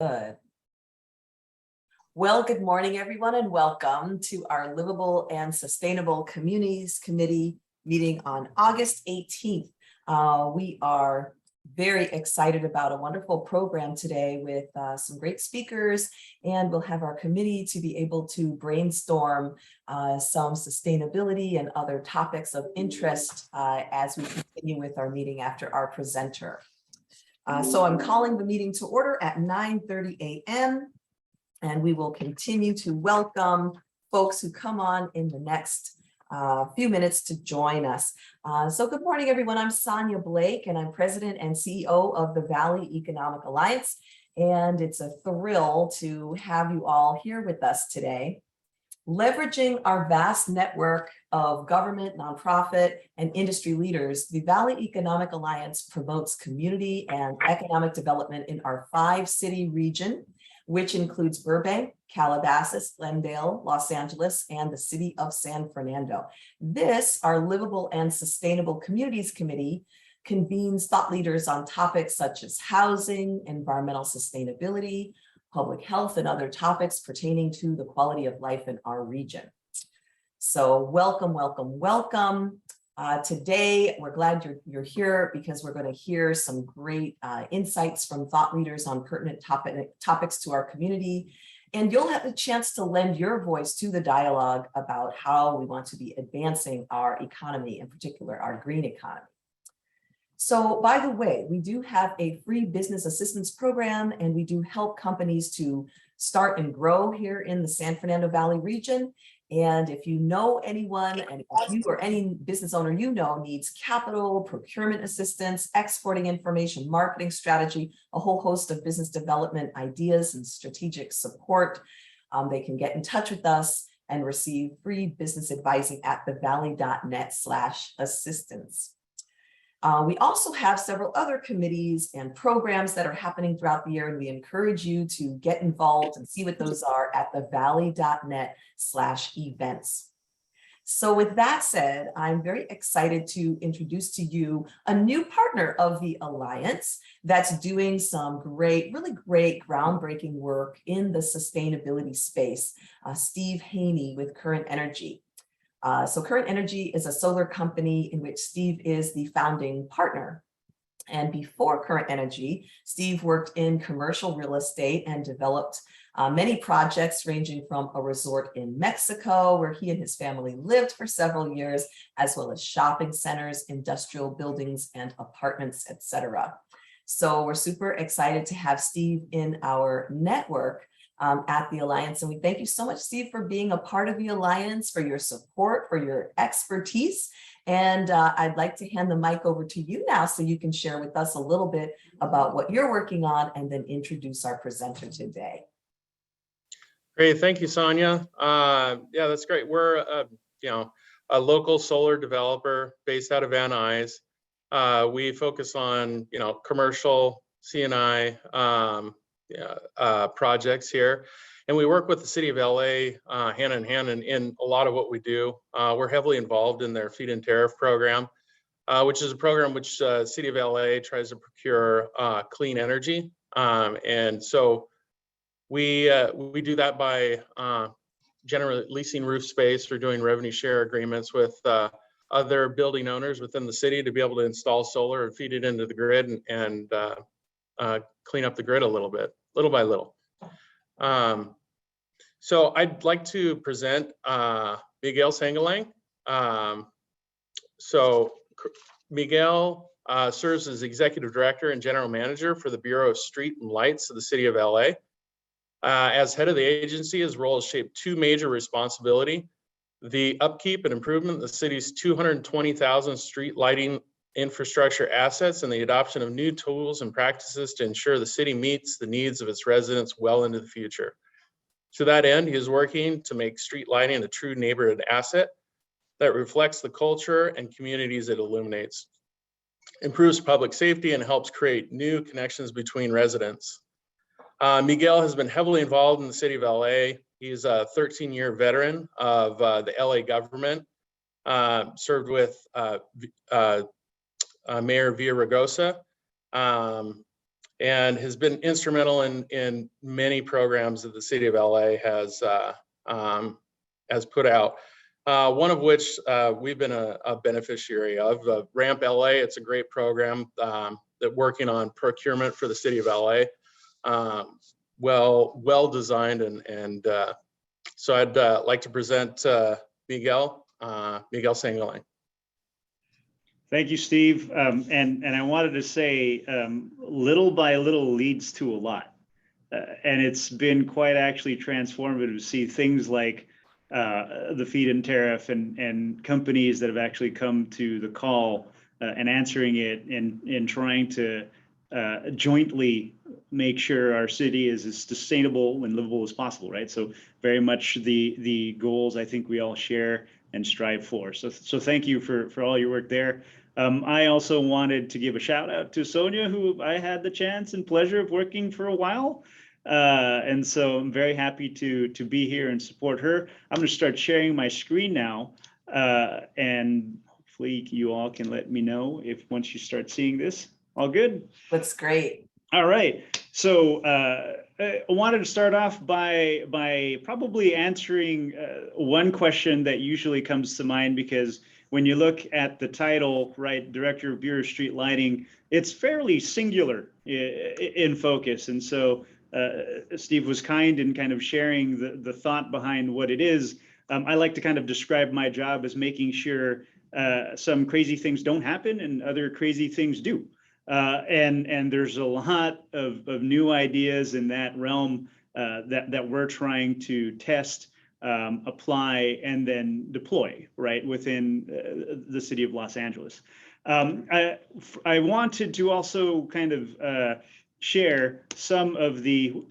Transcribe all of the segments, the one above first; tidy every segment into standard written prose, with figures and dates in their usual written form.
Good. Well, good morning, everyone, and welcome to our Livable and Sustainable Communities Committee meeting on August 18th. We are very excited about a wonderful program today with some great speakers, and we'll have our committee to be able to brainstorm some sustainability and other topics of interest as we continue with our meeting after our presenter. So I'm calling the meeting to order at 9:30 a.m. and we will continue to welcome folks who come on in the next few minutes to join us. So good morning, everyone. I'm Sonia Blake, and I'm President and CEO of the Valley Economic Alliance. And it's a thrill to have you all here with us today. Leveraging our vast network of government, nonprofit, and industry leaders, the Valley Economic Alliance promotes community and economic development in our 5-city region, which includes Burbank, Calabasas, Glendale, Los Angeles, and the city of San Fernando. This, our Livable and Sustainable Communities Committee, convenes thought leaders on topics such as housing, environmental sustainability, public health, and other topics pertaining to the quality of life in our region. So welcome, welcome, welcome. Today, we're glad you're here because we're going to hear some great insights from thought leaders on pertinent topics to our community. And you'll have the chance to lend your voice to the dialogue about how we want to be advancing our economy, in particular, our green economy. So, by the way, we do have a free business assistance program, and we do help companies to start and grow here in the San Fernando Valley region. And if you know anyone, and if you or any business owner you know needs capital, procurement assistance, exporting information, marketing strategy, a whole host of business development ideas and strategic support, they can get in touch with us and receive free business advising at thevalley.net/assistance. We also have several other committees and programs that are happening throughout the year, and we encourage you to get involved and see what those are at thevalley.net/events. So with that said, I'm very excited to introduce to you a new partner of the Alliance that's doing some really great groundbreaking work in the sustainability space, Steve Haney with Current Energy. So Current Energy is a solar company in which Steve is the founding partner. And before Current Energy, Steve worked in commercial real estate and developed many projects ranging from a resort in Mexico, where he and his family lived for several years, as well as shopping centers, industrial buildings, and apartments, etc. So we're super excited to have Steve in our network at the Alliance. And we thank you so much, Steve, for being a part of the Alliance, for your support, for your expertise. And I'd like to hand the mic over to you now so you can share with us a little bit about what you're working on and then introduce our presenter today. Great, thank you, Sonia. Yeah, that's great. We're a local solar developer based out of Van Nuys. We focus on commercial C&I projects here, and we work with the City of L.A. Hand in hand in a lot of what we do. We're heavily involved in their feed-in tariff program, which is a program which City of L.A. tries to procure clean energy, and so we do that by generally leasing roof space or doing revenue share agreements with other building owners within the city to be able to install solar and feed it into the grid and clean up the grid a little bit, little by little. So I'd like to present Miguel Sangalang. So Miguel serves as Executive Director and General Manager for the Bureau of Street and Lights of the City of L.A. As head of the agency, his role has shaped two major responsibilities: the upkeep and improvement of the city's 220,000 street lighting infrastructure assets and the adoption of new tools and practices to ensure the city meets the needs of its residents well into the future. To that end, he is working to make street lighting a true neighborhood asset that reflects the culture and communities it illuminates, improves public safety, and helps create new connections between residents. Miguel has been heavily involved in the City of LA. He's a 13-year veteran of the LA government, served with Mayor Villaraigosa, and has been instrumental in many programs that the City of LA has put out. One of which we've been a beneficiary of, Ramp LA. It's a great program that working on procurement for the City of LA. Well designed, and so I'd like to present Miguel Sangalang. Thank you, Steve. And I wanted to say, little by little leads to a lot. And it's been quite actually transformative to see things like the feed-in tariff and companies that have actually come to the call and answering it and trying to jointly make sure our city is as sustainable and livable as possible, right? So very much the goals I think we all share and strive for. So thank you for all your work there. I also wanted to give a shout out to Sonia, who I had the chance and pleasure of working for a while. And so I'm very happy to be here and support her. I'm going to start sharing my screen now. And hopefully you all can let me know if once you start seeing this. All good? Looks great. All right. So I wanted to start off by probably answering one question that usually comes to mind, because when you look at the title, right, Director of Bureau of Street Lighting, it's fairly singular in focus. And so Steve was kind in kind of sharing the thought behind what it is. I like to kind of describe my job as making sure some crazy things don't happen and other crazy things do. And there's a lot of new ideas in that realm that we're trying to test, apply, and then deploy right within the city of Los Angeles. I wanted to also kind of share some of the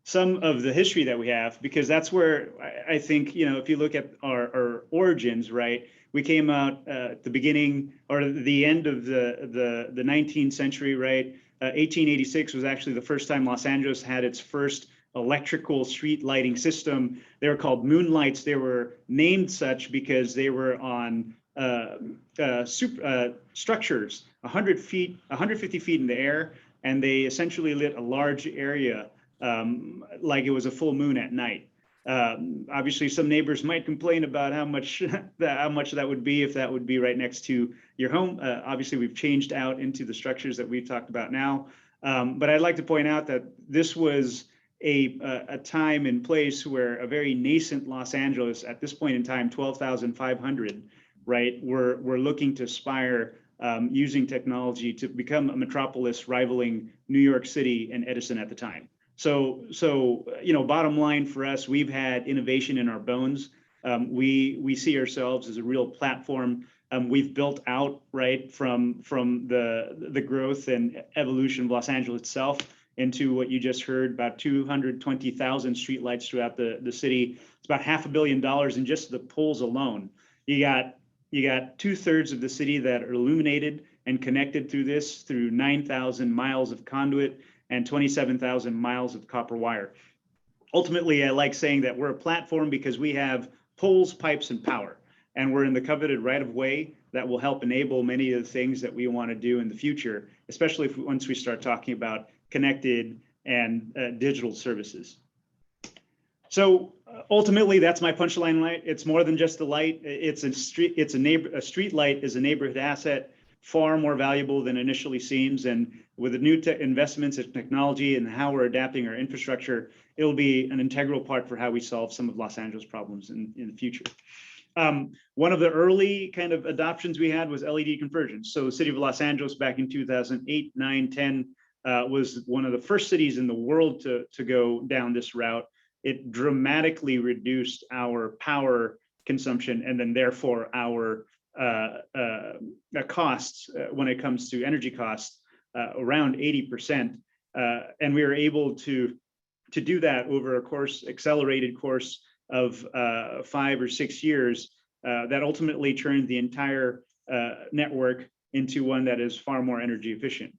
history that we have, because that's where I think, you know, if you look at our origins, right, we came out at the beginning or the end of the 19th century, right? 1886 was actually the first time Los Angeles had its first electrical street lighting system. They were called moonlights. They were named such because they were on structures 150 feet in the air, and they essentially lit a large area like it was a full moon at night. Obviously, some neighbors might complain about how much that would be if that would be right next to your home. Obviously, we've changed out into the structures that we've talked about now. But I'd like to point out that this was a time and place where a very nascent Los Angeles, at this point in time, 12,500, right? We're looking to aspire using technology to become a metropolis rivaling New York City and Edison at the time. So you know, bottom line for us, we've had innovation in our bones. We see ourselves as a real platform. We've built out right from the growth and evolution of Los Angeles itself into what you just heard, about 220,000 streetlights throughout the city. It's about $500 million in just the poles alone. You got 2/3 of the city that are illuminated and connected through 9,000 miles of conduit and 27,000 miles of copper wire. Ultimately, I like saying that we're a platform because we have poles, pipes, and power, and we're in the coveted right of way that will help enable many of the things that we want to do in the future, especially once we start talking about connected and digital services. So ultimately, that's my punchline light. It's more than just a light. It's a street light is a neighborhood asset, far more valuable than initially seems. And with the new investments in technology and how we're adapting our infrastructure, it'll be an integral part for how we solve some of Los Angeles problems in the future. One of the early kind of adoptions we had was LED convergence. So the city of Los Angeles back in 2008, 9, 10 was one of the first cities in the world to go down this route. It dramatically reduced our power consumption and then therefore our costs when it comes to energy costs around 80%. And we were able to do that over a accelerated course of 5 or 6 years that ultimately turned the entire network into one that is far more energy efficient.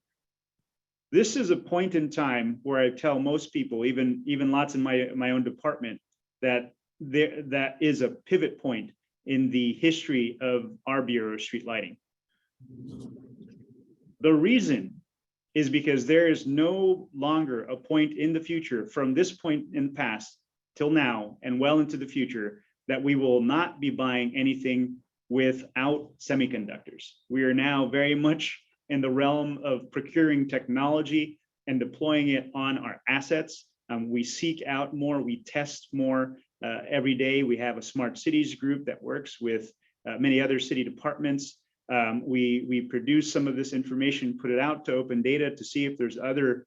This is a point in time where I tell most people, even lots in my own department, that that is a pivot point in the history of our Bureau of Street Lighting. The reason is because there is no longer a point in the future, from this point in the past till now and well into the future, that we will not be buying anything without semiconductors. We are now very much in the realm of procuring technology and deploying it on our assets. We seek out more, we test more every day. We have a smart cities group that works with many other city departments. We produce some of this information, put it out to open data to see if there's other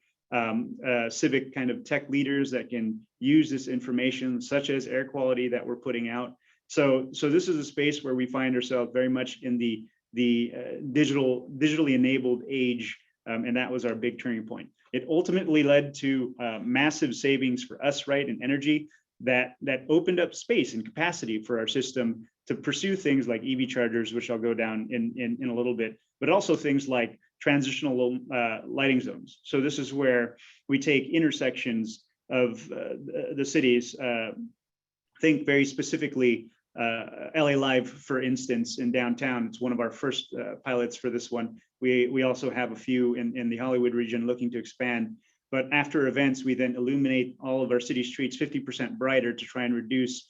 civic kind of tech leaders that can use this information, such as air quality that we're putting out. So this is a space where we find ourselves very much in the digitally enabled age, and that was our big turning point. It ultimately led to massive savings for us, right, in energy that opened up space and capacity for our system to pursue things like EV chargers, which I'll go down in a little bit, but also things like transitional lighting zones. So this is where we take intersections of the cities. Think very specifically LA Live, for instance, in downtown. It's one of our first pilots for this one. We also have a few in the Hollywood region looking to expand. But after events, we then illuminate all of our city streets 50% brighter to try and reduce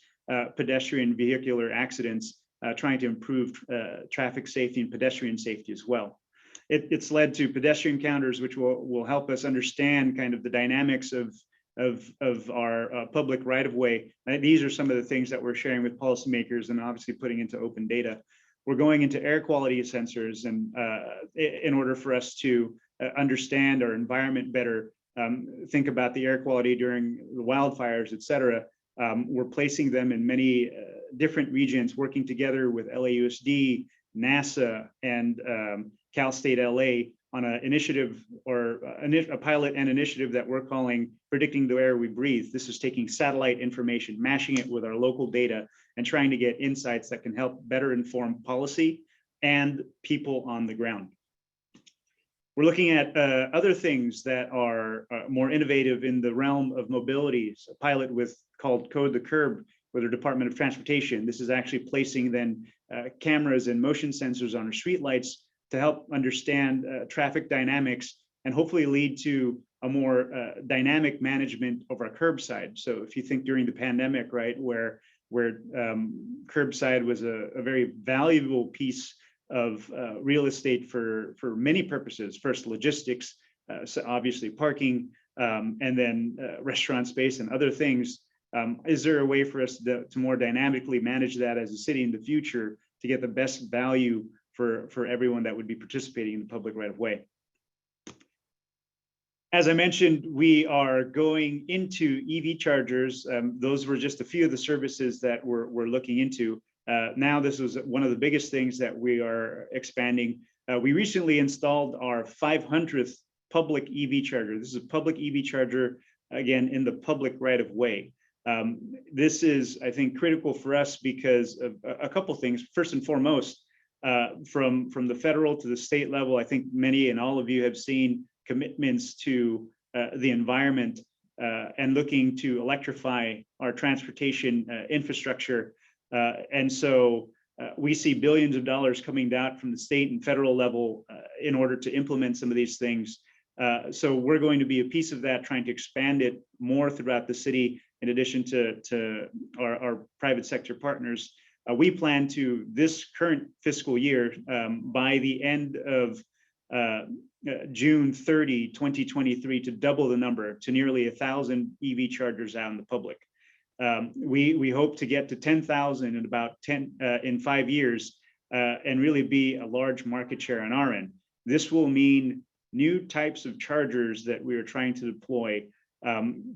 pedestrian vehicular accidents, trying to improve traffic safety and pedestrian safety as well. It's led to pedestrian counters, which will help us understand kind of the dynamics of our public right-of-way. These are some of the things that we're sharing with policymakers and obviously putting into open data. We're going into air quality sensors, and in order for us to understand our environment better, think about the air quality during the wildfires, et cetera. We're placing them in many different regions, working together with LAUSD, NASA, and Cal State LA on an initiative, or a pilot and initiative that we're calling Predicting the Air We Breathe. This is taking satellite information, mashing it with our local data, and trying to get insights that can help better inform policy and people on the ground. We're looking at other things that are more innovative in the realm of mobility. A pilot called Code the Curb with the Department of Transportation. This is actually placing then cameras and motion sensors on our streetlights to help understand traffic dynamics and hopefully lead to a more dynamic management of our curbside. So if you think during the pandemic, right, where curbside was a very valuable piece of real estate for many purposes. First, logistics, so obviously parking, and then restaurant space and other things. Is there a way for us to more dynamically manage that as a city in the future to get the best value for everyone that would be participating in the public right of way? As I mentioned, we are going into EV chargers. Those were just a few of the services that we're looking into. Now, this was one of the biggest things that we are expanding. We recently installed our 500th public EV charger. This is a public EV charger, again, in the public right of way. This is, I think, critical for us because of a couple things. First and foremost, from the federal to the state level, I think many and all of you have seen commitments to the environment and looking to electrify our transportation infrastructure. And so we see billions of dollars coming down from the state and federal level in order to implement some of these things. So we're going to be a piece of that, trying to expand it more throughout the city, in addition to our private sector partners. We plan to, this current fiscal year, by the end of June 30, 2023, to double the number to nearly 1,000 EV chargers out in the public. We hope to get to 10,000 in about in 5 years, and really be a large market share on our end. This will mean new types of chargers that we are trying to deploy,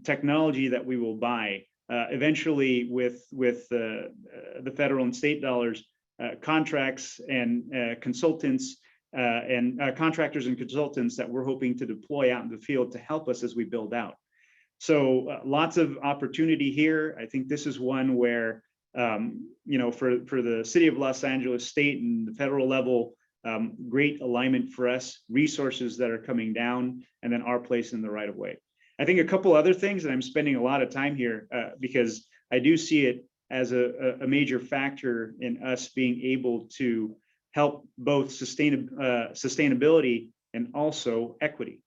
technology that we will buy, eventually with the federal and state dollars, contracts and consultants and contractors and consultants that we're hoping to deploy out in the field to help us as we build out. So lots of opportunity here. I think this is one where, you know, for the city of Los Angeles, state and the federal level, great alignment for us, resources that are coming down, and then our place in the right of way. I think a couple other things, and I'm spending a lot of time here because I do see it as a major factor in us being able to help both sustainability and also equity.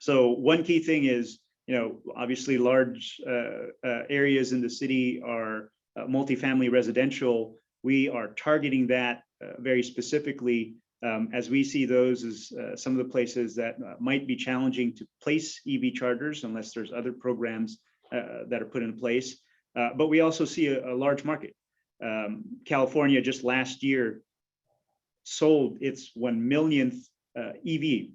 So one key thing is, obviously large areas in the city are multifamily residential. We are targeting that very specifically, as we see those as some of the places that might be challenging to place EV chargers unless there's other programs that are put in place. But we also see a large market. California just last year sold its 1 millionth EV,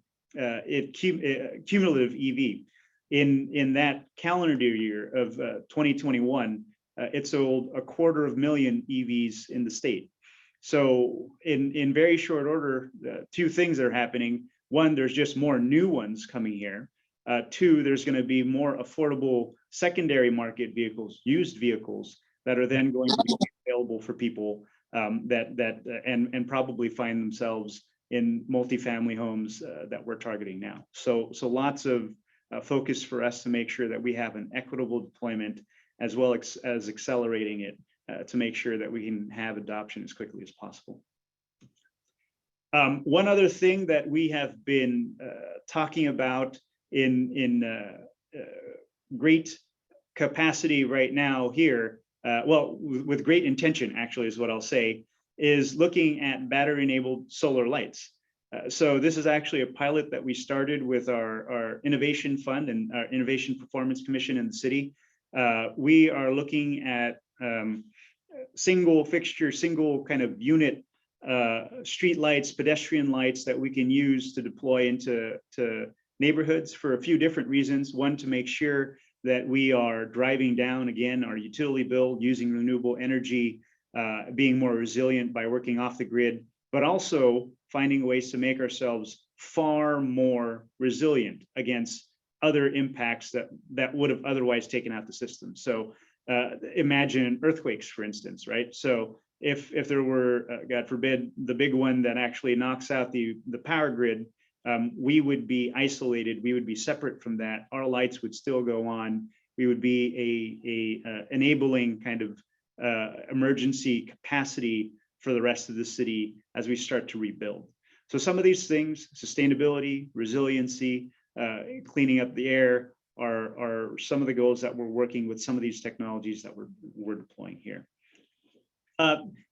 cumulative EV. In that calendar year of 2021, it sold 250,000 EVs in the state. So in very short order, two things are happening. One, there's just more new ones coming here. Two, there's going to be more affordable secondary market vehicles, used vehicles that are then going to be available for people and probably find themselves in multifamily homes that we're targeting now. So lots of focus for us to make sure that we have an equitable deployment as well as accelerating it to make sure that we can have adoption as quickly as possible. One other thing that we have been talking about in great capacity right now here, with great intention actually is what I'll say, is looking at battery-enabled solar lights. So this is actually a pilot that we started with our innovation fund and our innovation performance commission in the city. We are looking at single fixture, single kind of unit street lights, pedestrian lights that we can use to deploy into neighborhoods for a few different reasons. One, to make sure that we are driving down, again, our utility bill, using renewable energy, being more resilient by working off the grid, but also finding ways to make ourselves far more resilient against other impacts that would have otherwise taken out the system. So imagine earthquakes, for instance, right? So if there were, God forbid, the big one that actually knocks out the power grid, we would be isolated. We would be separate from that. Our lights would still go on. We would be a enabling kind of emergency capacity for the rest of the city as we start to rebuild. So some of these things, sustainability, resiliency, cleaning up the air, are some of the goals that we're working with, some of these technologies that we're deploying here.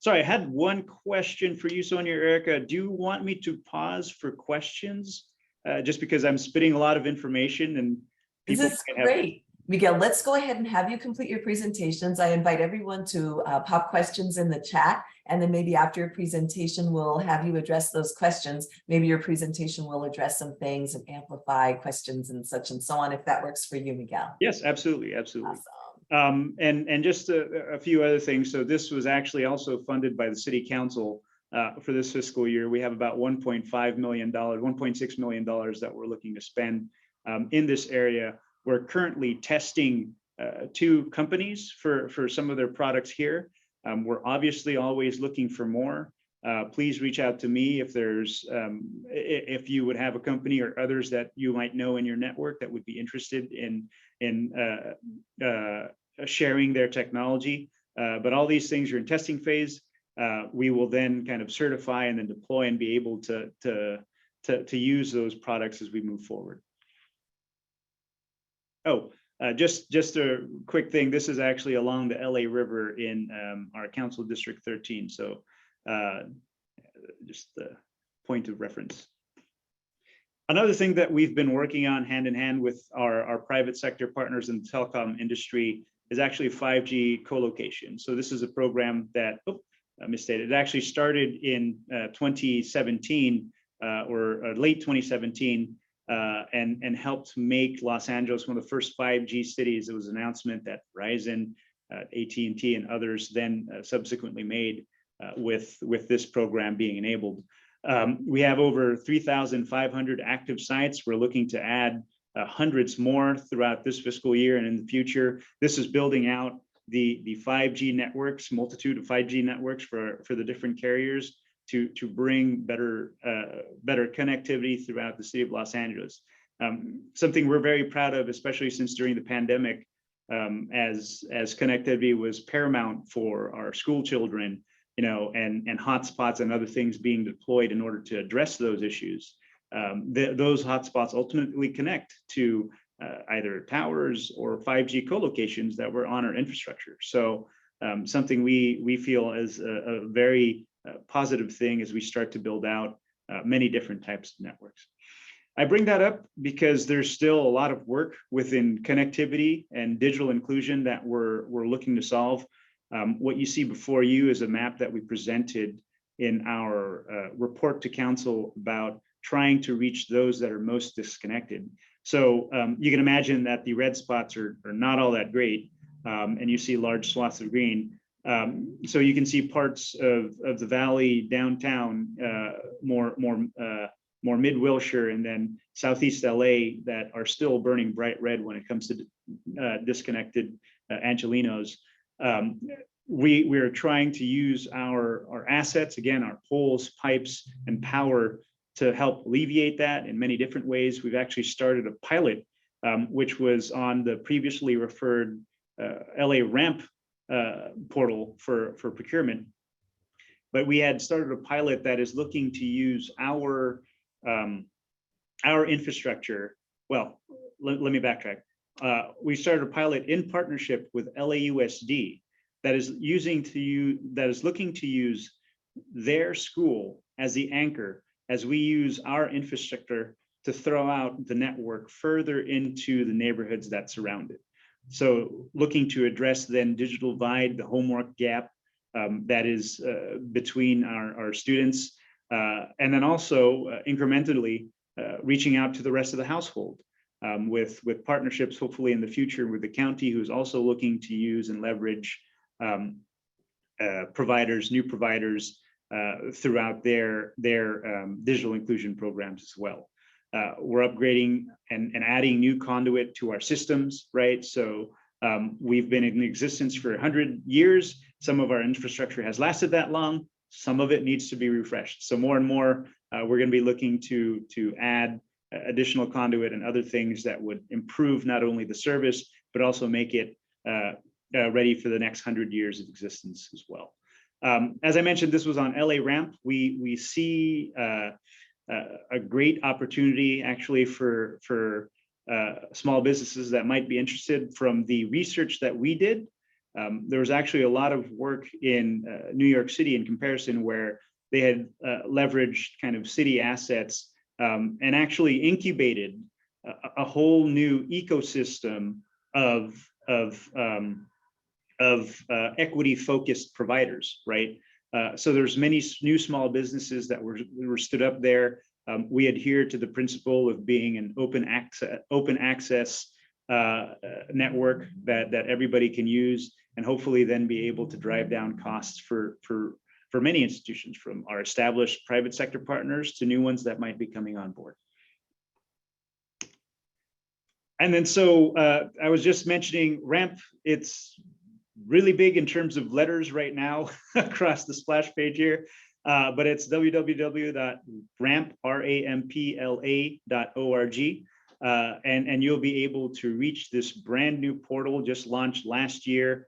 Sorry, I had one question for you, Sonia, Erica. Do you want me to pause for questions? Just because I'm spitting a lot of information and people. This is great. Miguel, let's go ahead and have you complete your presentations. I invite everyone to pop questions in the chat, and then maybe after your presentation, we'll have you address those questions. Maybe your presentation will address some things and amplify questions and such and so on, if that works for you, Miguel. Yes, absolutely, absolutely. Awesome. And just a few other things. So this was actually also funded by the City Council for this fiscal year. We have about $1.5 million, $1.6 million that we're looking to spend in this area. We're currently testing 2 companies for some of their products here. We're obviously always looking for more. Please reach out to me if you would have a company or others that you might know in your network that would be interested in sharing their technology. But all these things are in testing phase. We will then kind of certify and then deploy and be able to use those products as we move forward. Oh, just a quick thing. This is actually along the LA River in our Council District 13. So just the point of reference. Another thing that we've been working on hand in hand with our private sector partners in the telecom industry is actually 5G co-location. So this is a program that, I misstated, it actually started in 2017 or late 2017. And helped make Los Angeles one of the first 5G cities. It was an announcement that Verizon, AT&T, and others then subsequently made with this program being enabled. We have over 3,500 active sites. We're looking to add hundreds more throughout this fiscal year and in the future. This is building out the 5G networks, multitude of 5G networks for the different carriers to bring better connectivity throughout the city of Los Angeles. Something we're very proud of, especially since during the pandemic, as connectivity was paramount for our school children, and hotspots and other things being deployed in order to address those issues. those hotspots ultimately connect to either towers or 5G co-locations that were on our infrastructure. So something we feel is a very positive thing as we start to build out many different types of networks. I bring that up because there's still a lot of work within connectivity and digital inclusion that we're looking to solve. What you see before you is a map that we presented in our report to council about trying to reach those that are most disconnected. So you can imagine that the red spots are not all that great, and you see large swaths of green. So you can see parts of the valley, downtown, more mid-Wilshire, and then southeast LA that are still burning bright red when it comes to disconnected Angelinos. We are trying to use our assets, again, our poles, pipes, and power to help alleviate that in many different ways. We've actually started a pilot, which was on the previously referred LA ramp portal for procurement. But we had started a pilot that is looking to use our infrastructure. Well, let me backtrack. We started a pilot in partnership with LAUSD that is looking to use their school as the anchor as we use our infrastructure to throw out the network further into the neighborhoods that surround it. So looking to address then digital divide, the homework gap that is between our students, and then also incrementally reaching out to the rest of the household with partnerships, hopefully in the future with the county, who's also looking to use and leverage new providers throughout their digital inclusion programs as well. We're upgrading and adding new conduit to our systems, right? So we've been in existence for 100 years. Some of our infrastructure has lasted that long. Some of it needs to be refreshed. So more and more, we're going to be looking to add additional conduit and other things that would improve not only the service, but also make it ready for the next 100 years of existence as well. As I mentioned, this was on LA Ramp. We see a great opportunity actually for small businesses that might be interested. From the research that we did, there was actually a lot of work in New York City in comparison, where they had leveraged kind of city assets and actually incubated a whole new ecosystem of equity-focused providers, right? So there's many new small businesses that were stood up there. We adhere to the principle of being an open access network that everybody can use, and hopefully then be able to drive down costs for many institutions, from our established private sector partners to new ones that might be coming on board. And then so I was just mentioning RAMP. It's really big in terms of letters right now across the splash page here, but it's www.rampla.org, and you'll be able to reach this brand new portal just launched last year.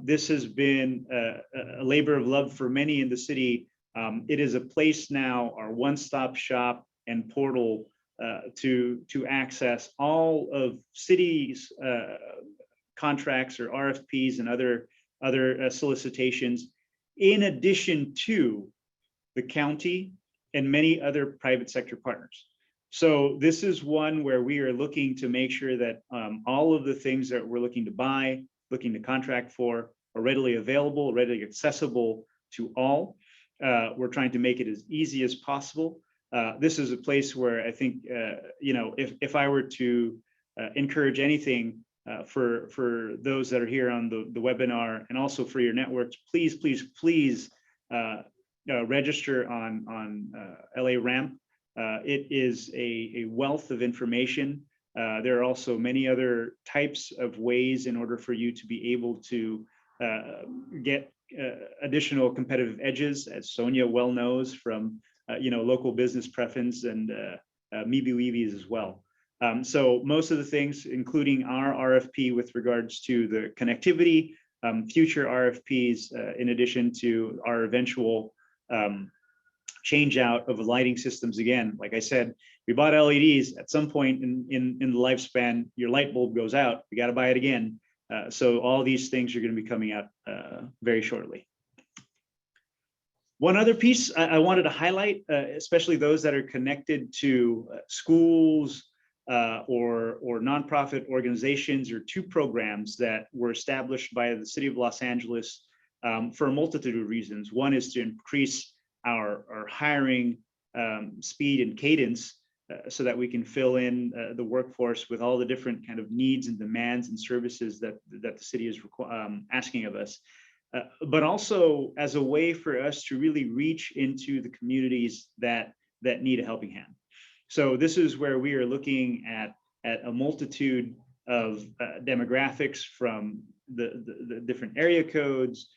This has been a labor of love for many in the city. It is a place now, our one-stop shop and portal to access all of cities' contracts or RFPs and other solicitations, in addition to the county and many other private sector partners. So this is one where we are looking to make sure that all of the things that we're looking to buy, looking to contract for, are readily available, readily accessible to all. We're trying to make it as easy as possible. This is a place where I think, if I were to encourage anything for those that are here on the webinar, and also for your networks, please register on LA Ramp. It is a wealth of information. There are also many other types of ways in order for you to be able to get additional competitive edges, as Sonia well knows from local business preference and MeeBeeWeebies as well. So most of the things, including our RFP with regards to the connectivity, future RFPs, in addition to our eventual change out of lighting systems again. Like I said, we bought LEDs. At some point in the lifespan, your light bulb goes out. We got to buy it again. So all these things are going to be coming out very shortly. One other piece I wanted to highlight, especially those that are connected to schools or nonprofit organizations, or two programs that were established by the City of Los Angeles for a multitude of reasons. One is to increase our hiring speed and cadence so that we can fill in the workforce with all the different kind of needs and demands and services that the city is asking of us. But also as a way for us to really reach into the communities that need a helping hand. So this is where we are looking at a multitude of demographics from the different area codes,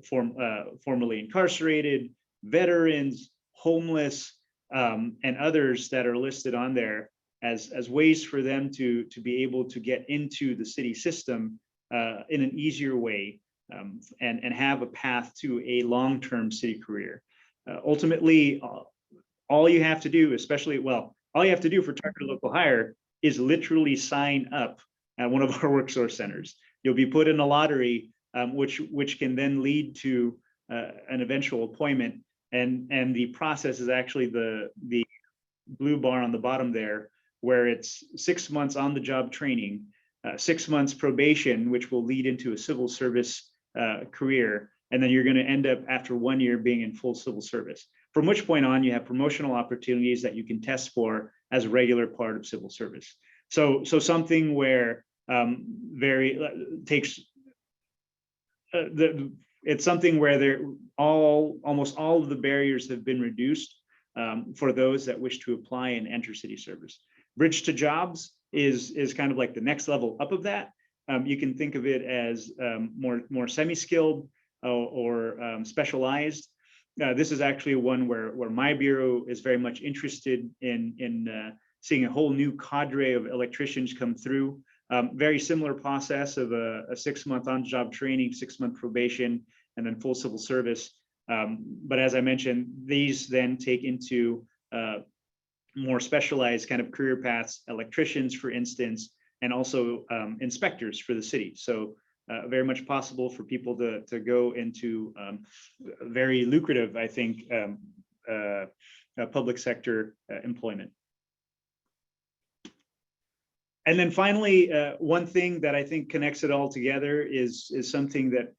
formerly incarcerated, veterans, homeless, and others that are listed on there as ways for them to be able to get into the city system in an easier way. And have a path to a long-term city career. Ultimately, all you have to do, all you have to do for targeted local hire is literally sign up at one of our workforce centers. You'll be put in a lottery, which can then lead to an eventual appointment. And the process is actually the blue bar on the bottom there, where it's 6 months on the job training, 6 months probation, which will lead into a civil service career, and then you're going to end up after 1 year being in full civil service, from which point on you have promotional opportunities that you can test for as a regular part of civil service. So something where it's something where almost all of the barriers have been reduced for those that wish to apply and enter city service. Bridge to Jobs is kind of like the next level up of that. You can think of it as more semi-skilled or specialized. This is actually one where my bureau is very much interested in seeing a whole new cadre of electricians come through. Very similar process of a 6-month on-job training, 6-month probation, and then full civil service. But as I mentioned, these then take into more specialized kind of career paths, electricians, for instance, and also inspectors for the city. So very much possible for people to go into very lucrative, I think, public sector employment. And then finally, one thing that I think connects it all together is something that,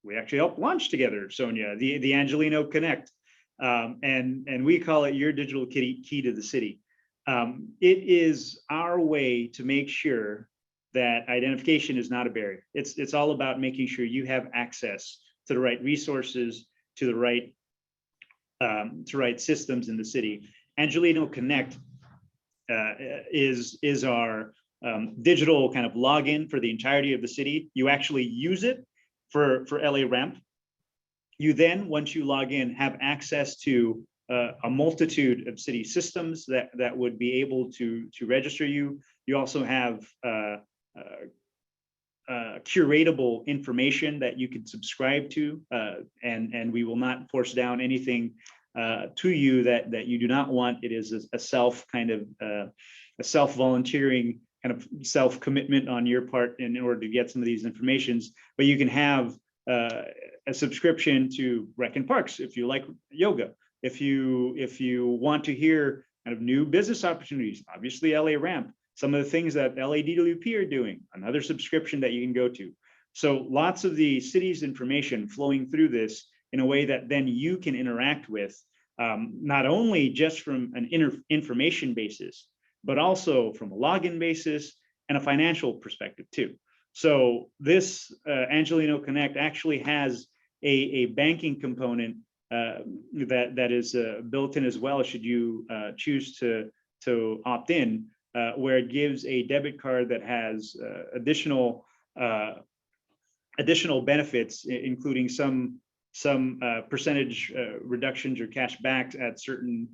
we actually helped launch together, Sonia, the Angelino Connect. And we call it your digital key to the city. It is our way to make sure that identification is not a barrier. It's all about making sure you have access to the right resources, to the right systems in the city. Angelino Connect is our digital kind of login for the entirety of the city. You actually use it for LA Ramp. You then, once you log in, have access to a multitude of city systems that would be able to register you. You also have curatable information that you can subscribe to, and we will not force down anything to you that you do not want. It is a self-volunteering kind of self-commitment on your part in order to get some of these informations. But you can have a subscription to Rec and Parks if you like yoga. If you want to hear kind of new business opportunities, obviously LA Ramp, some of the things that LADWP are doing, another subscription that you can go to. So lots of the city's information flowing through this in a way that then you can interact with, not only just from an information basis, but also from a login basis and a financial perspective too. So this Angelino Connect actually has a banking component that is built in as well, should you choose to opt in, where it gives a debit card that has additional benefits, including some percentage reductions or cash backs at certain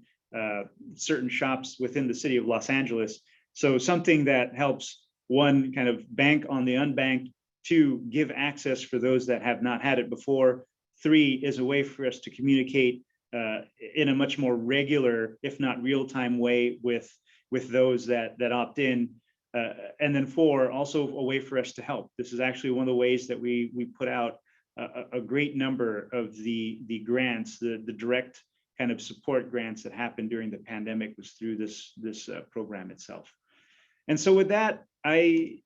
shops within the city of Los Angeles. So something that helps, one, kind of bank on the unbanked, two, give access for those that have not had it before, 3 is a way for us to communicate in a much more regular, if not real-time way with those that opt in. And then 4, also a way for us to help. This is actually one of the ways that we put out a great number of the grants, the direct kind of support grants that happened during the pandemic was through this program itself. And so with that, I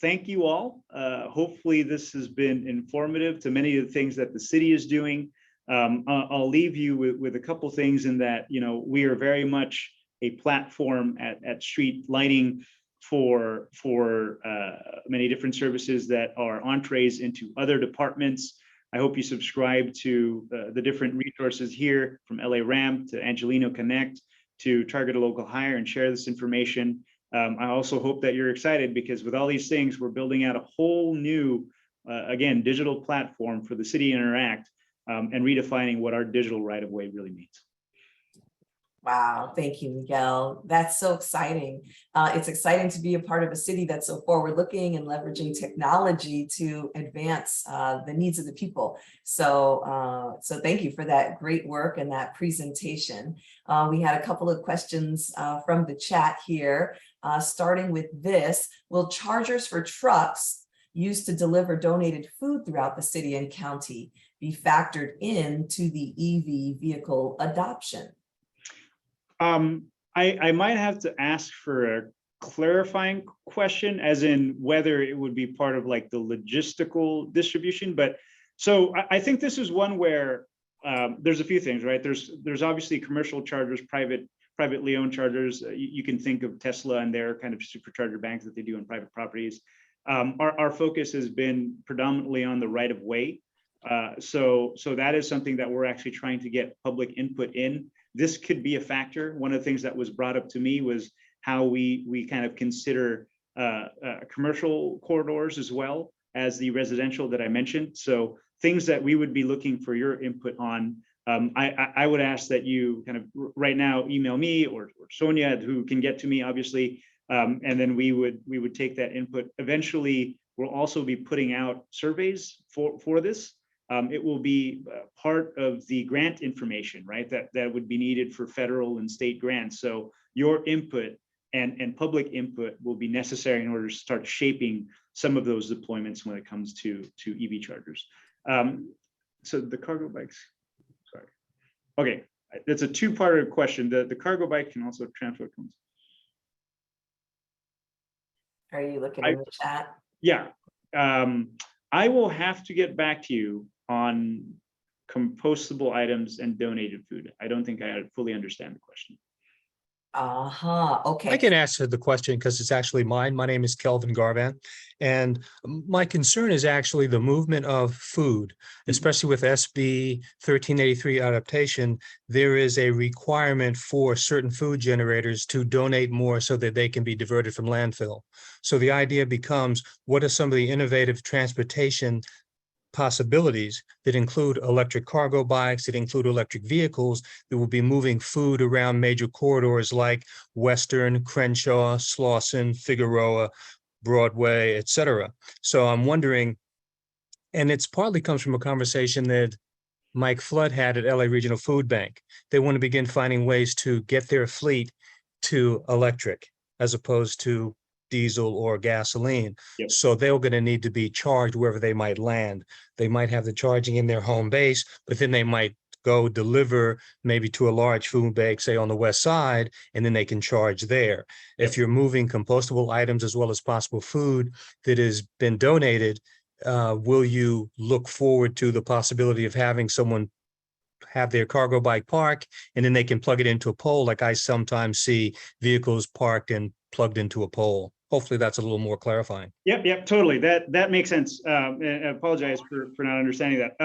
thank you all. Hopefully this has been informative to many of the things that the city is doing. I'll leave you with a couple things in that, we are very much a platform at street lighting for many different services that are entrees into other departments. I hope you subscribe to the different resources here, from LA Ramp to Angelino Connect to Target a Local Hire, and share this information. I also hope that you're excited, because with all these things, we're building out a whole new, again, digital platform for the city to interact, and redefining what our digital right-of-way really means. Wow, thank you, Miguel. That's so exciting. It's exciting to be a part of a city that's so forward-looking and leveraging technology to advance the needs of the people. So thank you for that great work and that presentation. We had a couple of questions from the chat here, starting with this. Will chargers for trucks used to deliver donated food throughout the city and county be factored into the EV vehicle adoption? I might have to ask for a clarifying question, as in whether it would be part of like the logistical distribution. But so I think this is one where there's a few things, right? There's obviously commercial chargers, privately owned chargers. You can think of Tesla and their kind of supercharger banks that they do on private properties. Our focus has been predominantly on the right of way. So that is something that we're actually trying to get public input in. This could be a factor. One of the things that was brought up to me was how we kind of consider commercial corridors as well as the residential that I mentioned. So things that we would be looking for your input on. I would ask that you kind of right now email me or Sonia, who can get to me, obviously, and then we would take that input. Eventually, we'll also be putting out surveys for this. It will be part of the grant information, right? That would be needed for federal and state grants. So your input and public input will be necessary in order to start shaping some of those deployments when it comes to EV chargers. So the cargo bikes, sorry. Okay, that's a two-part question. The cargo bike can also transport. Are you looking in the chat? Yeah. I will have to get back to you on compostable items and donated food. I don't think I fully understand the question. Okay. I can answer the question because it's actually mine. My name is Kelvin Garvan, and my concern is actually the movement of food, especially with SB 1383 adaptation. There is a requirement for certain food generators to donate more so that they can be diverted from landfill. So the idea becomes, what are some of the innovative transportation possibilities that include electric cargo bikes, that include electric vehicles that will be moving food around major corridors like Western, Crenshaw, Slauson, Figueroa, Broadway, etc. So I'm wondering, and it's partly comes from a conversation that Mike Flood had at LA Regional Food Bank. They want to begin finding ways to get their fleet to electric as opposed to diesel or gasoline. Yep. So they're going to need to be charged wherever they might land. They might have the charging in their home base, but then they might go deliver maybe to a large food bank, say on the west side, and then they can charge there. Yep. If you're moving compostable items as well as possible food that has been donated, will you look forward to the possibility of having someone have their cargo bike park and then they can plug it into a pole, like I sometimes see vehicles parked and plugged into a pole? Hopefully that's a little more clarifying. Yep, totally. That makes sense. And I apologize for not understanding that.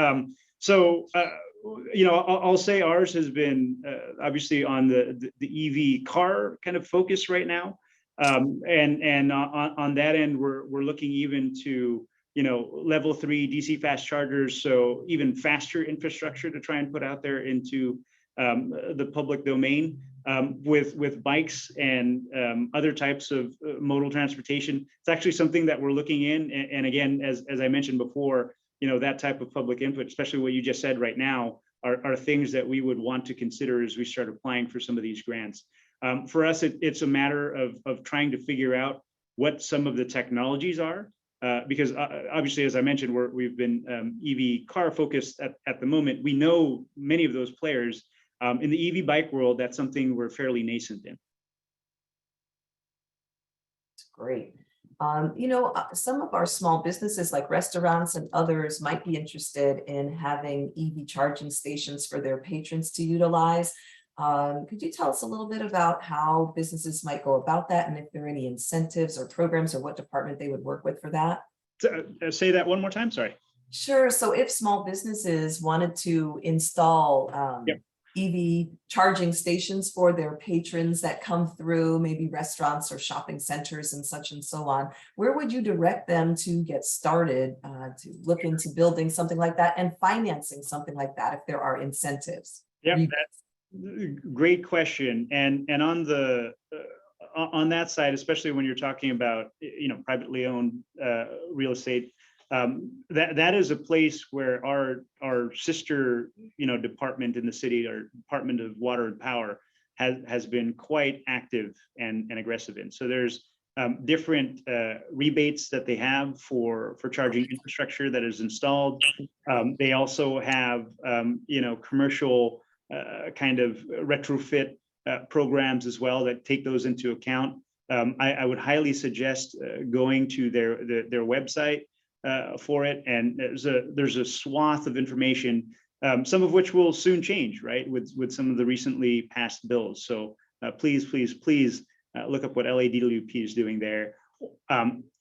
I'll say ours has been obviously on the EV car kind of focus right now. And on that end, we're looking even to, level 3 DC fast chargers. So even faster infrastructure to try and put out there into the public domain. With bikes and other types of modal transportation. It's actually something that we're looking in. And again, as I mentioned before, that type of public input, especially what you just said right now, are things that we would want to consider as we start applying for some of these grants. For us, it's a matter of trying to figure out what some of the technologies are, because obviously, as I mentioned, we've been EV car focused at the moment. We know many of those players. In the EV bike world, that's something we're fairly nascent in. It's great. Some of our small businesses like restaurants and others might be interested in having EV charging stations for their patrons to utilize. Could you tell us a little bit about how businesses might go about that, and if there are any incentives or programs or what department they would work with for that? Say that one more time, sorry. Sure. So if small businesses wanted to install Yep. EV charging stations for their patrons that come through, maybe restaurants or shopping centers and such and so on, where would you direct them to get started to look into building something like that and financing something like that if there are incentives? Yep, that's great question. And on the on that side, especially when you're talking about privately owned real estate, that is a place where our sister department in the city, our Department of Water and Power, has been quite active and aggressive in. So there's different rebates that they have for charging infrastructure that is installed. They also have commercial kind of retrofit programs as well that take those into account. I would highly suggest going to their website for it, and there's a swath of information, some of which will soon change, right, with some of the recently passed bills. So please look up what LADWP is doing there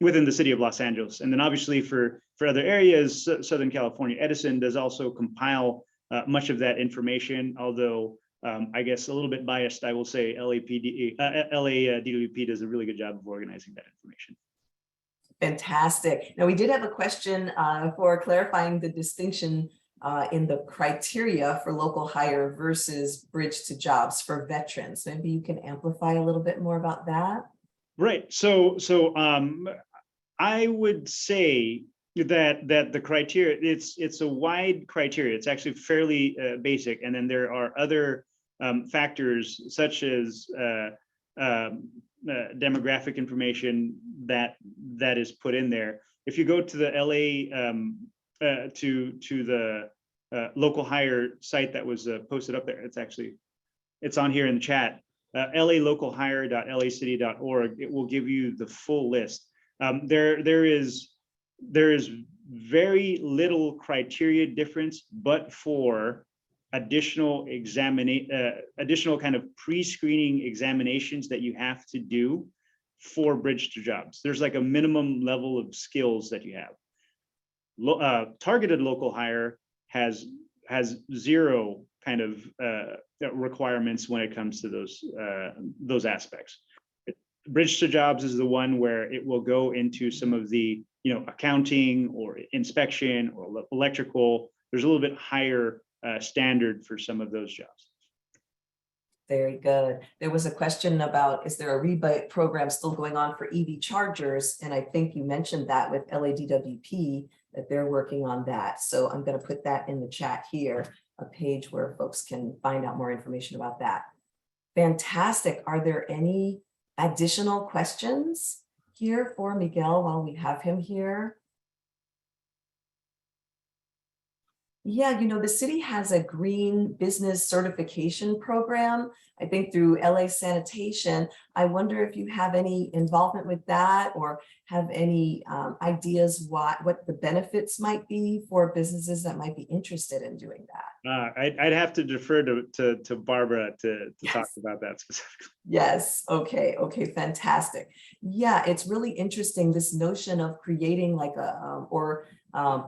within the city of Los Angeles. And then obviously for other areas, Southern California Edison does also compile much of that information, although I guess a little bit biased, I will say LADWP does a really good job of organizing that information. Fantastic. Now, we did have a question for clarifying the distinction in the criteria for local hire versus bridge to jobs for veterans. Maybe you can amplify a little bit more about that. Right. So I would say that the criteria, it's a wide criteria. It's actually fairly basic, and then there are other factors such as demographic information that is put in there. If you go to the LA to the local hire site that was posted up there, it's on here in the chat, lalocalhire.lacity.org. It will give you the full list. There is very little criteria difference, but for additional kind of pre-screening examinations that you have to do for bridge to jobs. There's like a minimum level of skills that you have. Targeted local hire has zero kind of requirements when it comes to those aspects. Bridge to jobs is the one where it will go into some of the accounting or inspection or electrical. There's a little bit higher standard for some of those jobs. Very good. There was a question about, is there a rebate program still going on for EV chargers? And I think you mentioned that with LADWP, that they're working on that. So I'm going to put that in the chat here, a page where folks can find out more information about that. Fantastic. Are there any additional questions here for Miguel while we have him here? Yeah, the city has a green business certification program, I think through LA Sanitation. I wonder if you have any involvement with that or have any ideas what the benefits might be for businesses that might be interested in doing that. I'd have to defer to Barbara to Yes. talk about that specifically. Yes. Okay. Fantastic. Yeah, it's really interesting, this notion of creating like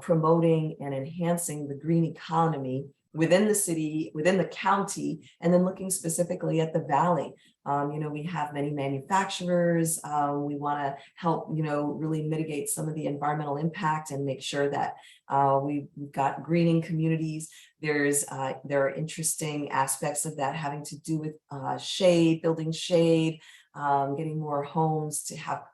promoting and enhancing the green economy within the city, within the county, and then looking specifically at the valley. We have many manufacturers. We want to help, really mitigate some of the environmental impact and make sure that we've got greening communities. There are interesting aspects of that having to do with shade, building shade, getting more homes to have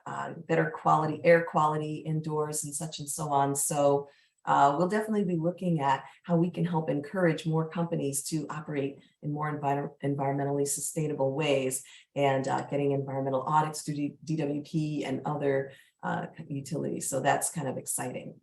better quality, air quality indoors and such and so on. So we'll definitely be looking at how we can help encourage more companies to operate in more environmentally sustainable ways, and getting environmental audits through DWP and other utilities. So that's kind of exciting.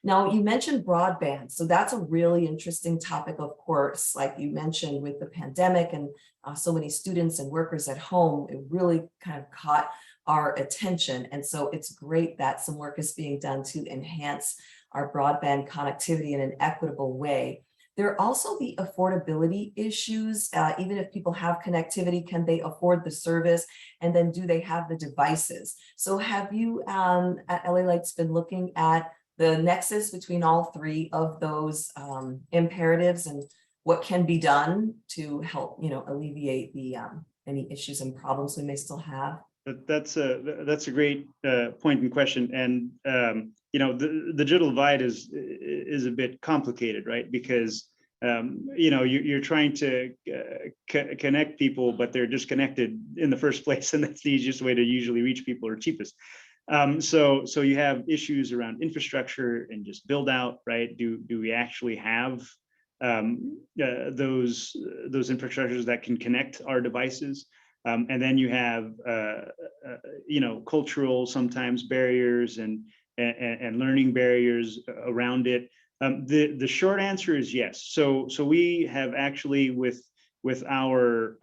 Now, you mentioned broadband. So that's a really interesting topic, of course, like you mentioned with the pandemic and so many students and workers at home, it really kind of caught our attention. And so it's great that some work is being done to enhance our broadband connectivity in an equitable way. There are also the affordability issues. Even if people have connectivity, can they afford the service? And then do they have the devices? So have you at LA Lights been looking at the nexus between all three of those imperatives and what can be done to help, alleviate the any issues and problems we may still have? That's a great point and question, and the digital divide is a bit complicated, right? Because you're trying to connect people, but they're disconnected in the first place, and that's the easiest way to usually reach people or cheapest. So you have issues around infrastructure and just build out, right? Do we actually have those infrastructures that can connect our devices? And then you have cultural sometimes barriers and learning barriers around it. The short answer is yes. So we have actually with our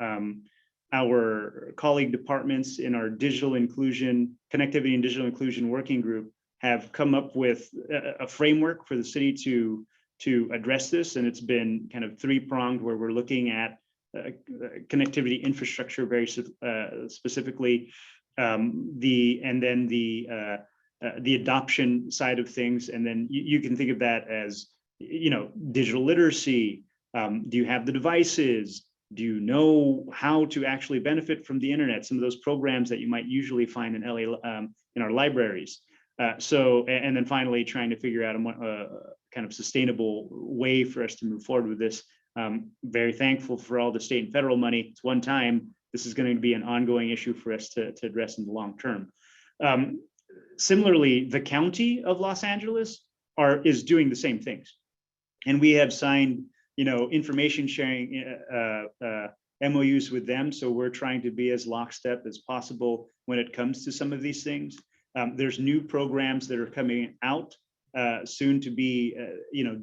colleague departments in our digital inclusion, connectivity and digital inclusion working group have come up with a framework for the city to address this. And it's been kind of three-pronged, where we're looking at connectivity infrastructure very specifically, the adoption side of things. And then you can think of that as, digital literacy. Do you have the devices? Do you know how to actually benefit from the internet? Some of those programs that you might usually find in LA in our libraries. And then finally, trying to figure out a kind of sustainable way for us to move forward with this. Very thankful for all the state and federal money. It's one time. This is going to be an ongoing issue for us to address in the long term. Similarly, the county of Los Angeles is doing the same things, and we have signed information sharing MOUs with them. So we're trying to be as lockstep as possible when it comes to some of these things. There's new programs that are coming out soon to be,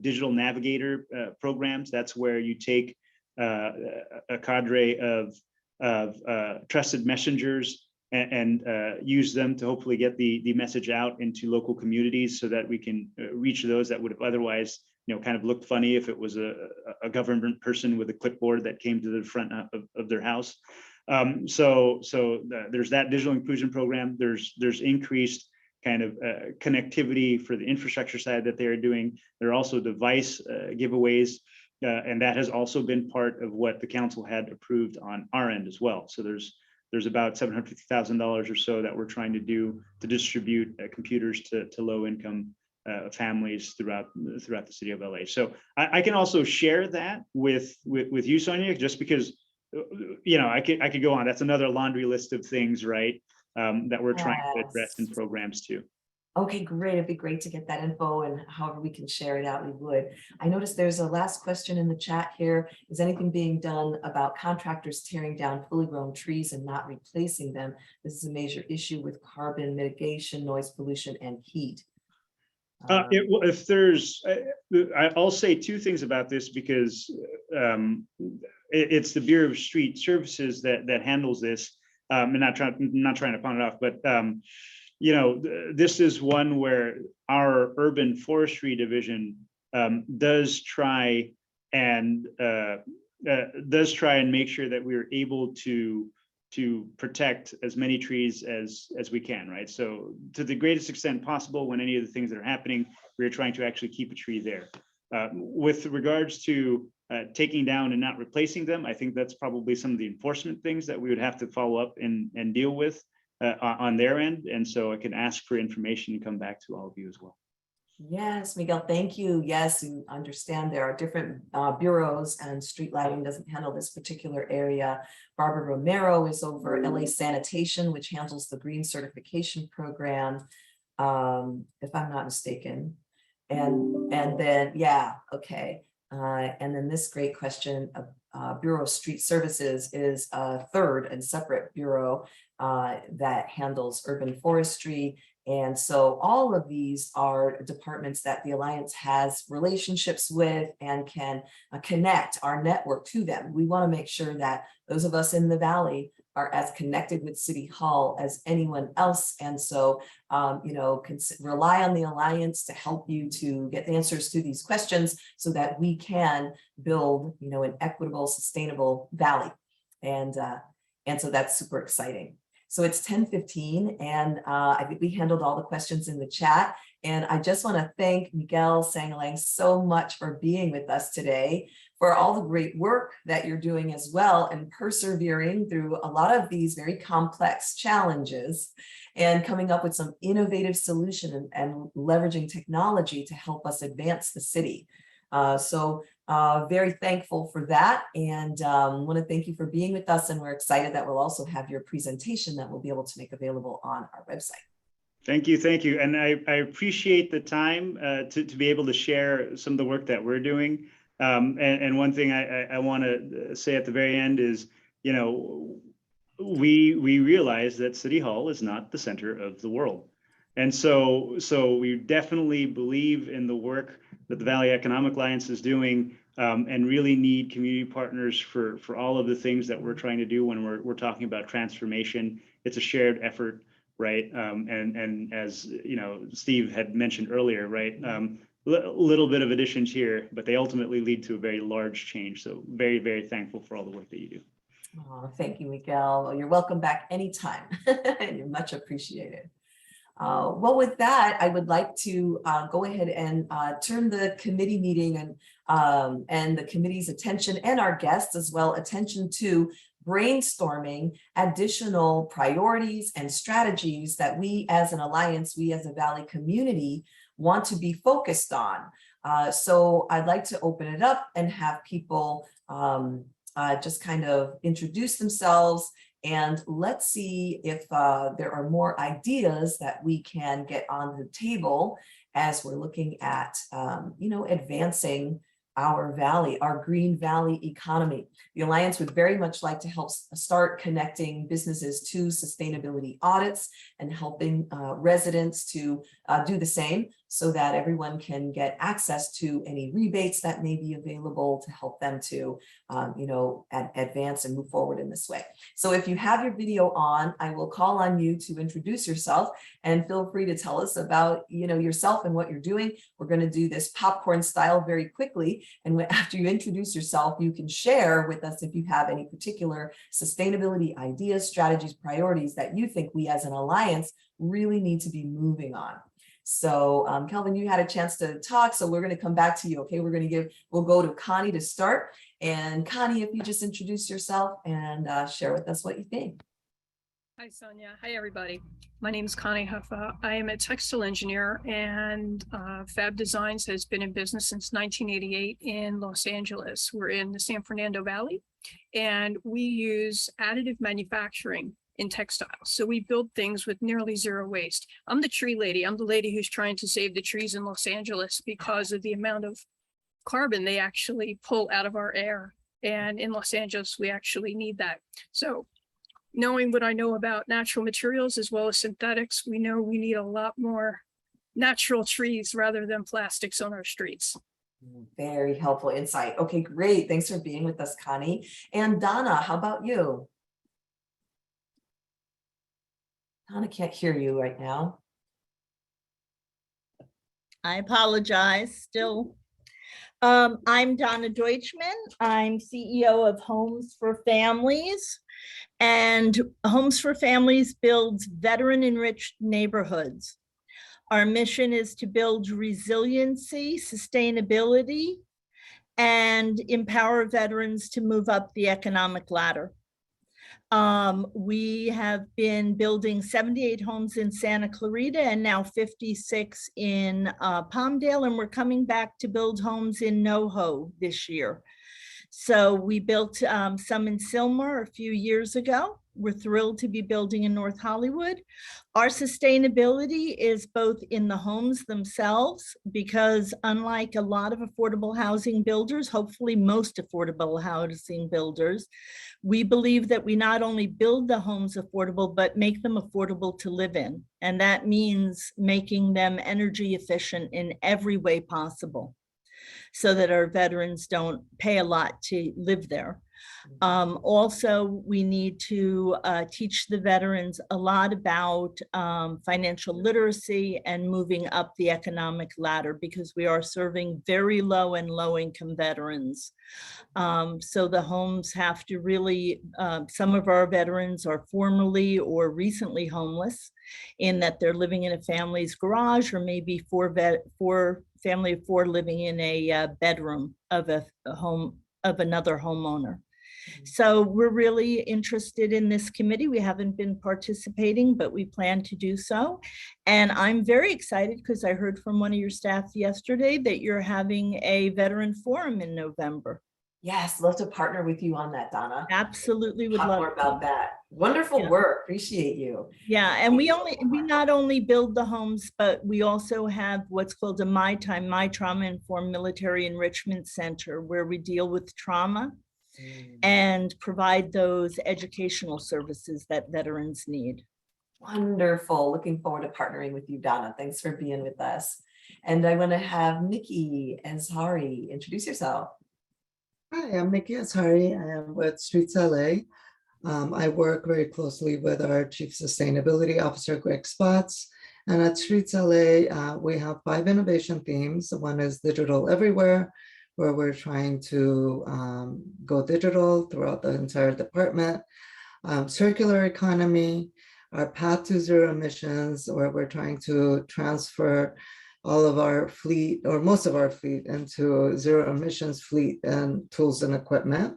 digital navigator programs. That's where you take a cadre of trusted messengers and use them to hopefully get the message out into local communities, so that we can reach those that would have otherwise kind of looked funny if it was a government person with a clipboard that came to the front of their house. So there's that digital inclusion program. There's increased kind of connectivity for the infrastructure side that they're doing. There are also device giveaways, and that has also been part of what the council had approved on our end as well. So there's about $750,000 or so that we're trying to do to distribute computers to low-income families throughout the city of LA. So I can also share that with you, Sonia, just because I could go on. That's another laundry list of things, right? That we're trying to address in programs too. Okay, great. It'd be great to get that info, and however we can share it out, we would. I noticed there's a last question in the chat here. Is anything being done about contractors tearing down fully grown trees and not replacing them? This is a major issue with carbon mitigation, noise pollution, and heat. If there's, I'll say two things about this, because it's the Bureau of Street Services that handles this. And not trying to pawn it off, but this is one where our urban forestry division does try and make sure that we're able to protect as many trees as we can, right? So to the greatest extent possible, when any of the things that are happening, we're trying to actually keep a tree there. With regards to taking down and not replacing them, I think that's probably some of the enforcement things that we would have to follow up and deal with on their end. And so I can ask for information and come back to all of you as well. Yes, Miguel, thank you. Yes, you understand there are different bureaus, and street lighting doesn't handle this particular area. Barbara Romero is over LA Sanitation, which handles the green certification program, if I'm not mistaken. And then, yeah, okay. And then this great question, Bureau of Street Services is a third and separate bureau that handles urban forestry. And so all of these are departments that the Alliance has relationships with and can connect our network to them. We want to make sure that those of us in the Valley are as connected with City Hall as anyone else. And so, rely on the Alliance to help you to get the answers to these questions so that we can build, an equitable, sustainable Valley. And so that's super exciting. So it's 10:15, and I think we handled all the questions in the chat. And I just want to thank Miguel Sangalang so much for being with us today, for all the great work that you're doing as well, and persevering through a lot of these very complex challenges and coming up with some innovative solution and leveraging technology to help us advance the city. Very thankful for that, and want to thank you for being with us, and we're excited that we'll also have your presentation that we'll be able to make available on our website. Thank you. And I appreciate the time to be able to share some of the work that we're doing. And one thing I want to say at the very end is, we realize that City Hall is not the center of the world. And so we definitely believe in the work that the Valley Economic Alliance is doing, and really need community partners for all of the things that we're trying to do when we're talking about transformation. It's a shared effort, right? And as Steve had mentioned earlier, right? Little bit of additions here, but they ultimately lead to a very large change. So very, very thankful for all the work that you do. Oh, thank you, Miguel. Well, you're welcome back anytime. You're much appreciated. Well, with that, I would like to go ahead and turn the committee meeting and the committee's attention, and our guests as well, attention to brainstorming additional priorities and strategies that we as an alliance, we as a Valley community want to be focused on. So I'd like to open it up and have people just kind of introduce themselves, and let's see if there are more ideas that we can get on the table as we're looking at, advancing our Valley, our Green Valley economy. The Alliance would very much like to help start connecting businesses to sustainability audits and helping residents to do the same, so that everyone can get access to any rebates that may be available to help them to, advance and move forward in this way. So if you have your video on, I will call on you to introduce yourself, and feel free to tell us about, yourself and what you're doing. We're going to do this popcorn style very quickly. And after you introduce yourself, you can share with us if you have any particular sustainability ideas, strategies, priorities that you think we as an alliance really need to be moving on. So Kelvin, you had a chance to talk, so we're going to come back to you. Okay, we'll go to Connie to start. And Connie, if you just introduce yourself and share with us what you think. Hi, Sonia. Hi, everybody. My name is Connie Huffa. I am a textile engineer, and Fab Designs has been in business since 1988 in Los Angeles. We're in the San Fernando Valley, and we use additive manufacturing in textiles. So we build things with nearly zero waste. I'm the tree lady. I'm the lady who's trying to save the trees in Los Angeles because of the amount of carbon they actually pull out of our air. And in Los Angeles, we actually need that. So knowing what I know about natural materials as well as synthetics, we know we need a lot more natural trees rather than plastics on our streets. Very helpful insight. Okay, great. Thanks for being with us, Connie. And Donna, how about you? Donna can't hear you right now. I apologize still. I'm Donna Deutschman. I'm CEO of Homes for Families, and Homes for Families builds veteran-enriched neighborhoods. Our mission is to build resiliency, sustainability, and empower veterans to move up the economic ladder. We have been building 78 homes in Santa Clarita and now 56 in Palmdale, and we're coming back to build homes in NoHo this year. So we built some in Sylmar a few years ago, We're thrilled to be building in North Hollywood. Our sustainability is both in the homes themselves, because unlike a lot of affordable housing builders, hopefully most affordable housing builders, we believe that we not only build the homes affordable, but make them affordable to live in. And that means making them energy efficient in every way possible, so that our veterans don't pay a lot to live there. Also, we need to teach the veterans a lot about financial literacy and moving up the economic ladder, because we are serving very low and low income veterans. So the homes have to really, some of our veterans are formerly or recently homeless, in that they're living in a family's garage, or maybe family of four living in a bedroom of a home of another homeowner. So we're really interested in this committee. We haven't been participating, but we plan to do so. And I'm very excited because I heard from one of your staff yesterday that you're having a veteran forum in November. Yes, love to partner with you on that, Donna. Absolutely would Talk love more about to. that. Wonderful Yeah. work. Appreciate you. Yeah, and we not only build the homes, but we also have what's called a My Trauma Informed Military Enrichment Center, where we deal with trauma and provide those educational services that veterans need. Wonderful. Looking forward to partnering with you, Donna. Thanks for being with us. And I want to have Nikki Azhari introduce yourself. Hi, I'm Nikki Azhari. I am with Streets LA. I work very closely with our Chief Sustainability Officer, Greg Spots. And at Streets LA, we have 5 innovation themes. One is digital everywhere, where we're trying to go digital throughout the entire department. Circular economy, our path to zero emissions, where we're trying to transfer all of our fleet, or most of our fleet, into zero emissions fleet and tools and equipment.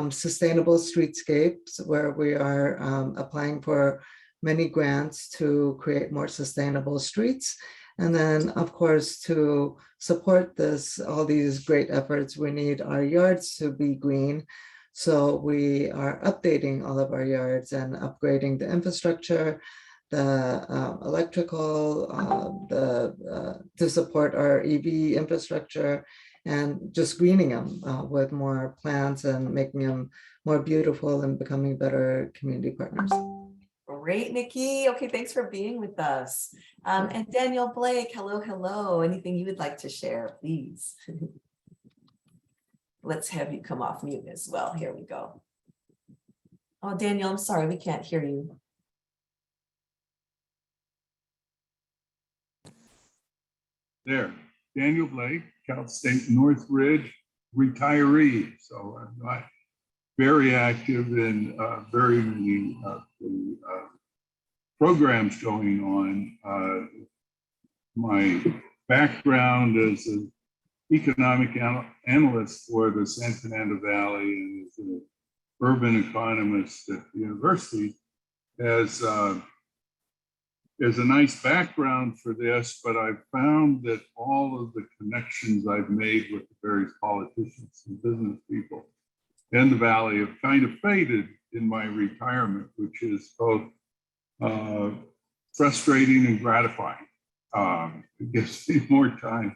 Sustainable streetscapes, where we are applying for many grants to create more sustainable streets. And then, of course, to support all these great efforts, we need our yards to be green. So we are updating all of our yards and upgrading the infrastructure, the electrical, to support our EV infrastructure, and just greening them with more plants and making them more beautiful and becoming better community partners. Great, Nikki. Okay, thanks for being with us. And Daniel Blake, hello. Anything you would like to share, please? Let's have you come off mute as well. Here we go. Oh, Daniel, I'm sorry, we can't hear you. There, Daniel Blake, Cal State Northridge retiree. So I'm not very active in very many of the programs going on. My background as an economic analyst for the San Fernando Valley and as an urban economist at the university has a nice background for this, but I've found that all of the connections I've made with the various politicians and business people in the Valley have kind of faded in my retirement, which is both frustrating and gratifying. It gives me more time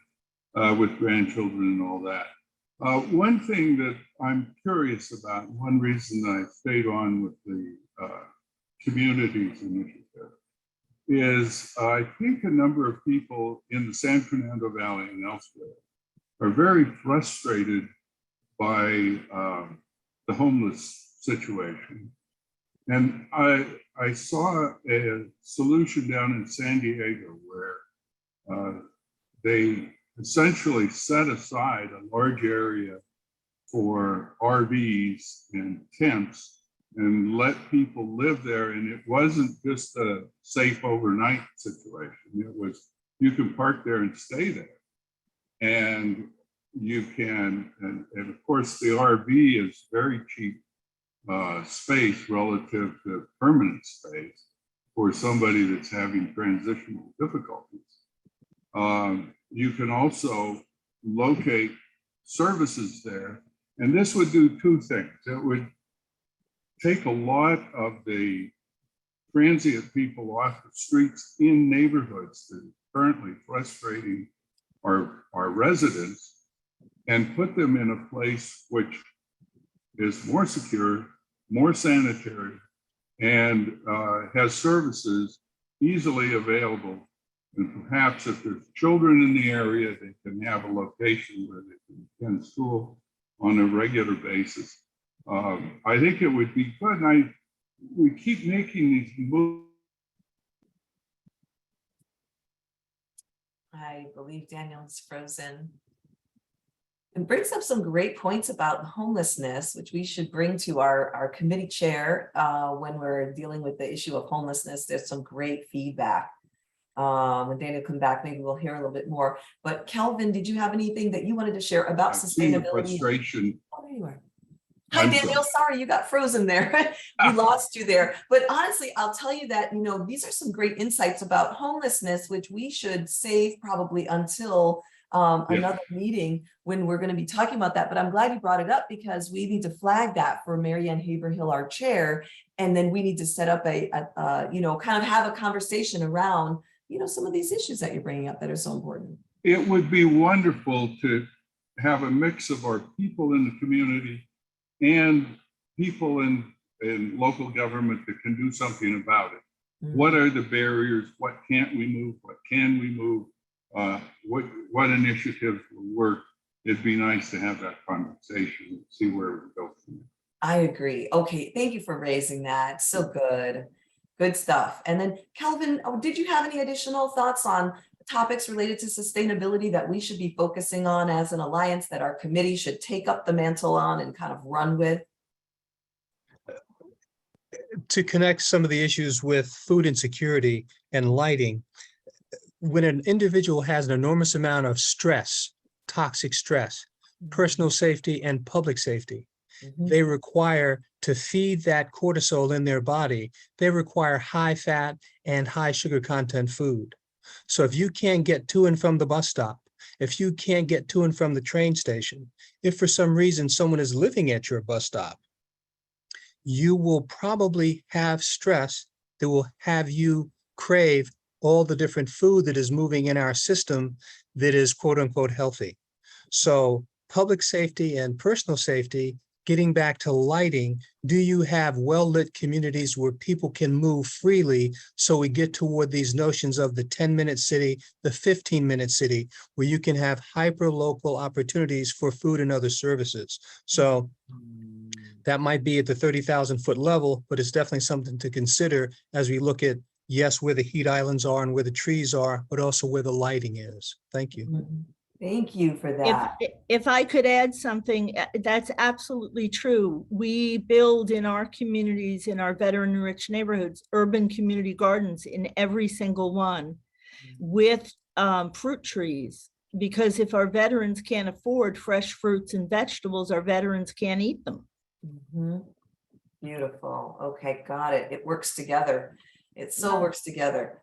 with grandchildren and all that. One thing that I'm curious about, one reason I stayed on with the communities initiative, is I think a number of people in the San Fernando Valley and elsewhere are very frustrated by the homeless situation. And I saw a solution down in San Diego where they essentially set aside a large area for RVs and tents and let people live there. And it wasn't just a safe overnight situation. It was, you can park there and stay there. And you can, and of course the RV is very cheap space relative to permanent space for somebody that's having transitional difficulties. You can also locate services there. And this would do two things. It would take a lot of the transient people off the streets in neighborhoods that are currently frustrating our residents and put them in a place which is more secure, more sanitary, and has services easily available. And perhaps if there's children in the area, they can have a location where they can attend school on a regular basis. I think it would be good. We keep making these moves. I believe Daniel's frozen. It brings up some great points about homelessness, which we should bring to our committee chair when we're dealing with the issue of homelessness. There's some great feedback. When Daniel come back, maybe we'll hear a little bit more. But Kelvin, did you have anything that you wanted to share about sustainability? Frustration. Oh, there you are. Hi, Daniel. Sorry, you got frozen there. We lost you there. But honestly, I'll tell you that, these are some great insights about homelessness, which we should save probably until another meeting when we're going to be talking about that. But I'm glad you brought it up because we need to flag that for Marianne Haverhill, our chair. And then we need to set up kind of have a conversation around, some of these issues that you're bringing up that are so important. It would be wonderful to have a mix of our people in the community and people in local government that can do something about it. Mm-hmm. What are the barriers? What can't we move? What can we move? What initiatives will work? It'd be nice to have that conversation and see where we go from there. I agree. Okay, thank you for raising that. So good. Good stuff. And then Kelvin, did you have any additional thoughts on topics related to sustainability that we should be focusing on as an alliance that our committee should take up the mantle on and kind of run with? To connect some of the issues with food insecurity and lighting, when an individual has an enormous amount of stress, toxic stress, personal safety and public safety, they require to feed that cortisol in their body, they require high fat and high sugar content food. So if you can't get to and from the bus stop, if you can't get to and from the train station, if for some reason someone is living at your bus stop, you will probably have stress that will have you crave all the different food that is moving in our system that is quote unquote healthy. So public safety and personal safety, getting back to lighting, do you have well-lit communities where people can move freely so we get toward these notions of the 10-minute city, the 15-minute city, where you can have hyper-local opportunities for food and other services? So that might be at the 30,000-foot level, but it's definitely something to consider as we look at, yes, where the heat islands are and where the trees are, but also where the lighting is. Thank you. Thank you for that. If I could add something, that's absolutely true. We build in our communities, in our veteran-rich neighborhoods, urban community gardens in every single one with fruit trees, because if our veterans can't afford fresh fruits and vegetables, our veterans can't eat them. Beautiful. Okay, got it. It works together. It so works together.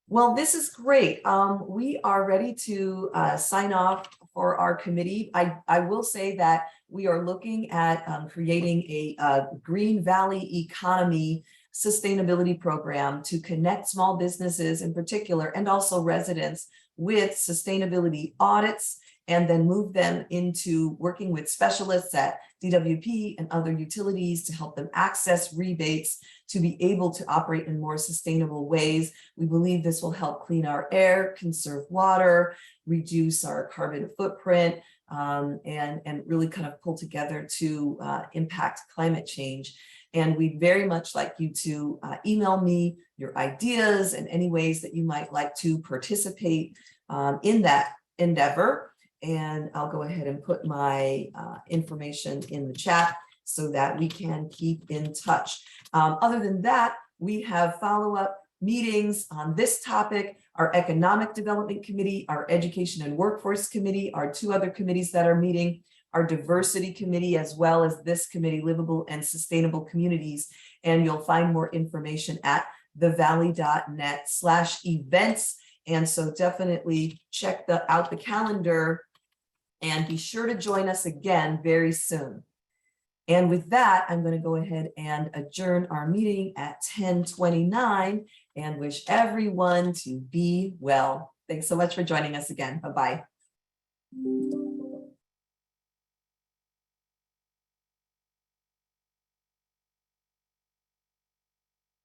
Well, this is great. We are ready to sign off for our committee. I will say that we are looking at creating a Green Valley economy sustainability program to connect small businesses in particular, and also residents, with sustainability audits, and then move them into working with specialists at DWP and other utilities to help them access rebates to be able to operate in more sustainable ways. We believe this will help clean our air, conserve water, reduce our carbon footprint, and really kind of pull together to impact climate change. And we'd very much like you to email me your ideas and any ways that you might like to participate in that endeavor. And I'll go ahead and put my information in the chat so that we can keep in touch. Other than that, we have follow-up meetings on this topic. Our Economic Development Committee, our Education and Workforce Committee, our two other committees that are meeting, our Diversity Committee, as well as this committee, Livable and Sustainable Communities. And you'll find more information at thevalley.net/events. And so definitely check out the calendar and be sure to join us again very soon. And with that, I'm going to go ahead and adjourn our meeting at 10:29 and wish everyone to be well. Thanks so much for joining us again. Bye-bye.